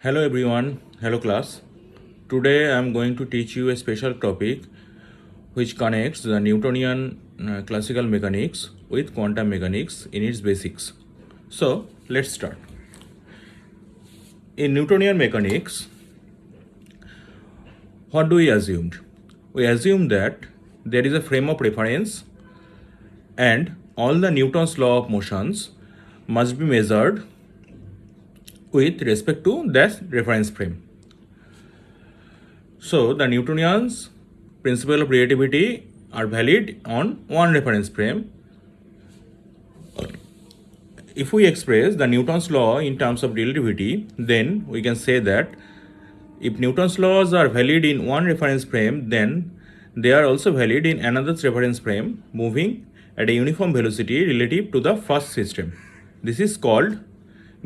Hello everyone, hello class. Today I am going to teach you a special topic which connects the Newtonian classical mechanics with quantum mechanics in its basics. So let's start. In Newtonian mechanics, what do we assume? We assume that there is a frame of reference and all the Newton's law of motions must be measured with respect to that reference frame. So the Newtonian's principle of relativity are valid on one reference frame. If we express the Newton's law in terms of relativity, then we can say that if Newton's laws are valid in one reference frame, then they are also valid in another reference frame moving at a uniform velocity relative to the first system. This is called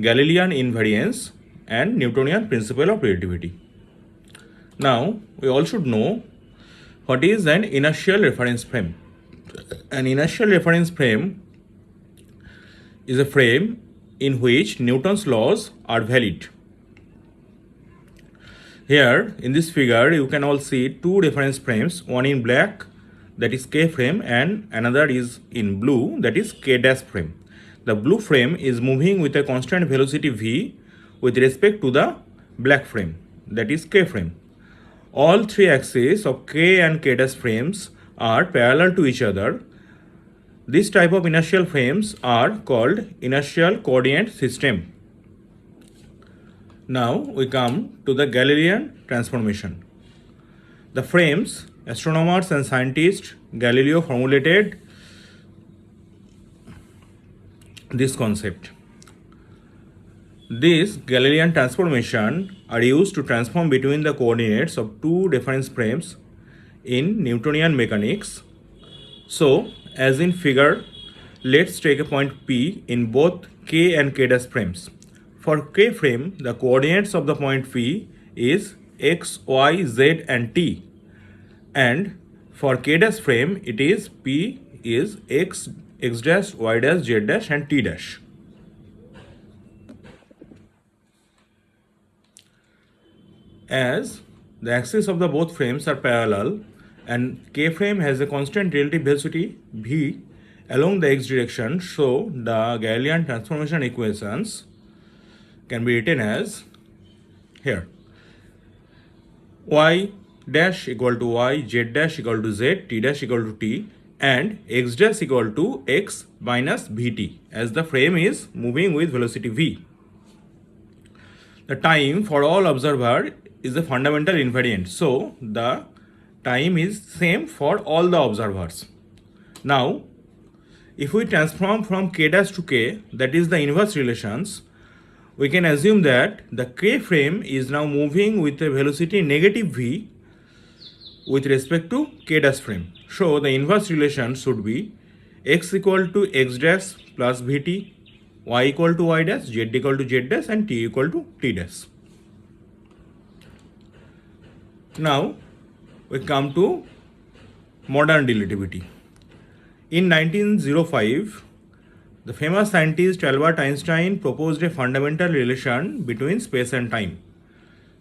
Galilean invariance and Newtonian principle of relativity. Now, we all should know what is an inertial reference frame. An inertial reference frame is a frame in which Newton's laws are valid. Here in this figure you can all see two reference frames, one in black that is K frame and another is in blue that is K dash frame. The blue frame is moving with a constant velocity v with respect to the black frame that is K frame. All three axes of K and K dash frames are parallel to each other. This type of inertial frames are called inertial coordinate system. Now we come to the Galilean transformation. The frames astronomers and scientists Galileo formulated this concept. These Galilean transformation are used to transform between the coordinates of two reference frames in Newtonian mechanics. So, as in figure, let's take a point P in both K and K dash frames. For K frame, the coordinates of the point P is x, y, z and t. And for K dash frame, it is P is x, x dash, y dash, z dash and t dash. As the axes of the both frames are parallel and K frame has a constant relative velocity v along the x direction, so the Galilean transformation equations can be written as here y dash equal to y, z dash equal to z, t dash equal to t and x dash equal to x minus vt as the frame is moving with velocity v. The time for all observer is a fundamental invariant, so the time is same for all the observers. Now if we transform from k dash to k, that is the inverse relations, we can assume that the K frame is now moving with a velocity negative v with respect to K dash frame. So the inverse relation should be x equal to x dash plus vt, y equal to y dash, z equal to z dash and t equal to t dash. Now we come to modern relativity. In 1905, the famous scientist Albert Einstein proposed a fundamental relation between space and time.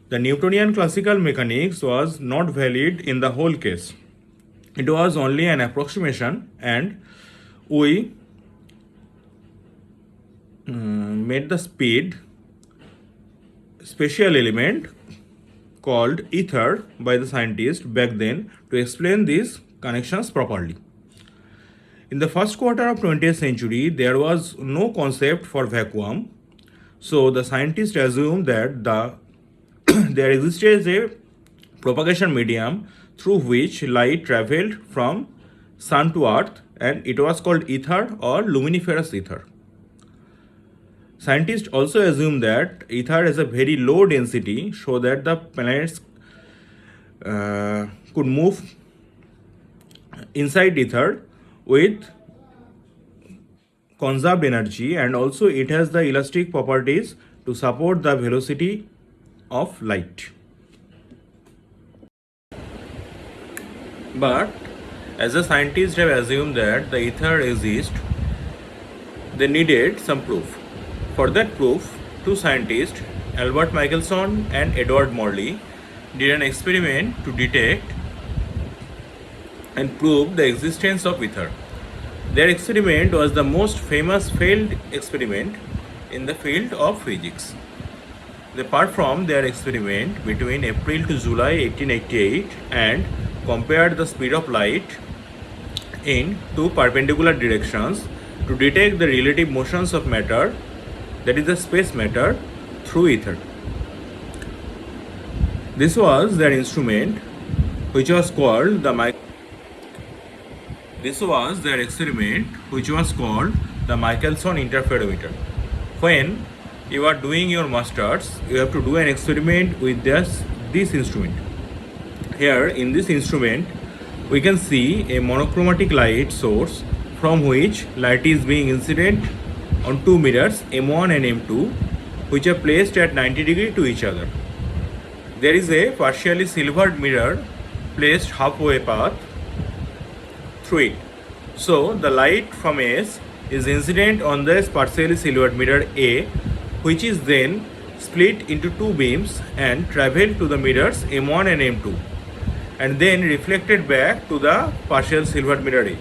The Newtonian classical mechanics was not valid in the whole case. It was only an approximation and we made the speed special element called ether by the scientist back then to explain these connections properly. In the first quarter of 20th century, there was no concept for vacuum, so the scientists assumed that there existed a propagation medium through which light traveled from sun to earth and it was called ether or luminiferous ether. Scientists also assume that ether has a very low density so that the planets could move inside ether with conserved energy, and also it has the elastic properties to support the velocity of light. But as the scientists have assumed that the ether exists, they needed some proof. For that proof, two scientists Albert Michelson and Edward Morley did an experiment to detect and prove the existence of ether. Their experiment was the most famous failed experiment in the field of physics. They performed their experiment between April to July 1888 and compared the speed of light in two perpendicular directions to detect the relative motions of matter, that is the space matter, through ether. This was their instrument, which was called the This was their experiment, which was called the Michelson interferometer. When you are doing your masters, you have to do an experiment with this instrument. Here in this instrument, we can see a monochromatic light source from which light is being incident on two mirrors M1 and M2, which are placed at 90 degrees to each other. There is a partially silvered mirror placed halfway path through it. So the light from S is incident on this partially silvered mirror A, which is then split into two beams and travel to the mirrors M1 and M2, and then reflected back to the partial silvered mirror A.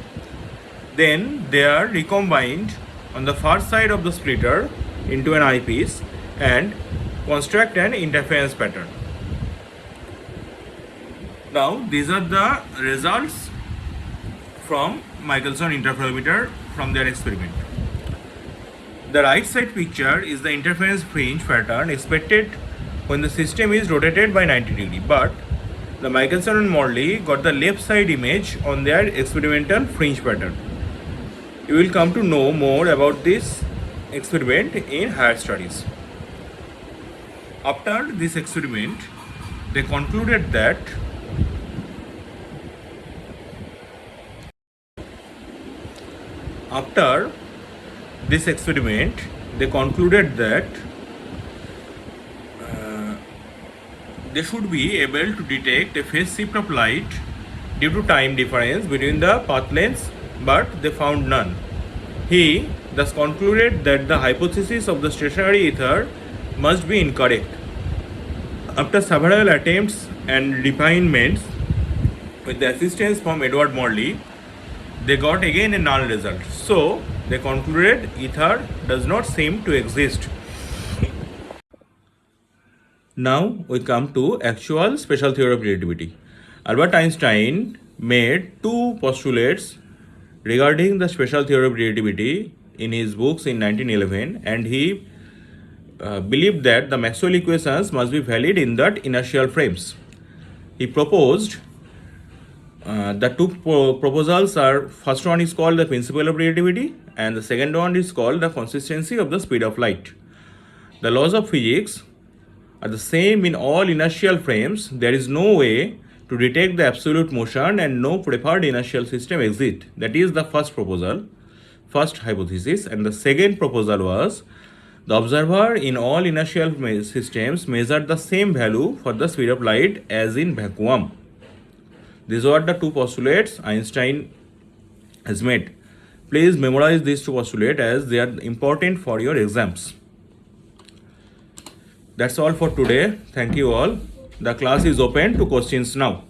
Then they are recombined on the far side of the splitter into an eyepiece and construct an interference pattern. Now these are the results from Michelson interferometer from their experiment. The right side picture is the interference fringe pattern expected when the system is rotated by 90 degree, but the Michelson and Morley got the left side image on their experimental fringe pattern. You will come to know more about this experiment in higher studies. After this experiment, they concluded that they should be able to detect a phase shift of light due to time difference between the path lengths, but they found none. He thus concluded that the hypothesis of the stationary ether must be incorrect. After several attempts and refinements with the assistance from Edward Morley, they got again a null result. So they concluded ether does not seem to exist. Now we come to actual special theory of relativity. Albert Einstein made two postulates regarding the special theory of relativity in his books in 1911, and he believed that the Maxwell equations must be valid in that inertial frames. He proposed the two proposals are, first one is called the principle of relativity and the second one is called the consistency of the speed of light. The laws of physics are the same in all inertial frames. There is no way to detect the absolute motion and no preferred inertial system exists. That is the first proposal, first hypothesis. And the second proposal was the observer in all inertial systems measured the same value for the speed of light as in vacuum. These are the two postulates Einstein has made. Please memorize these two postulates as they are important for your exams. That's all for today. Thank you all. The class is open to questions now.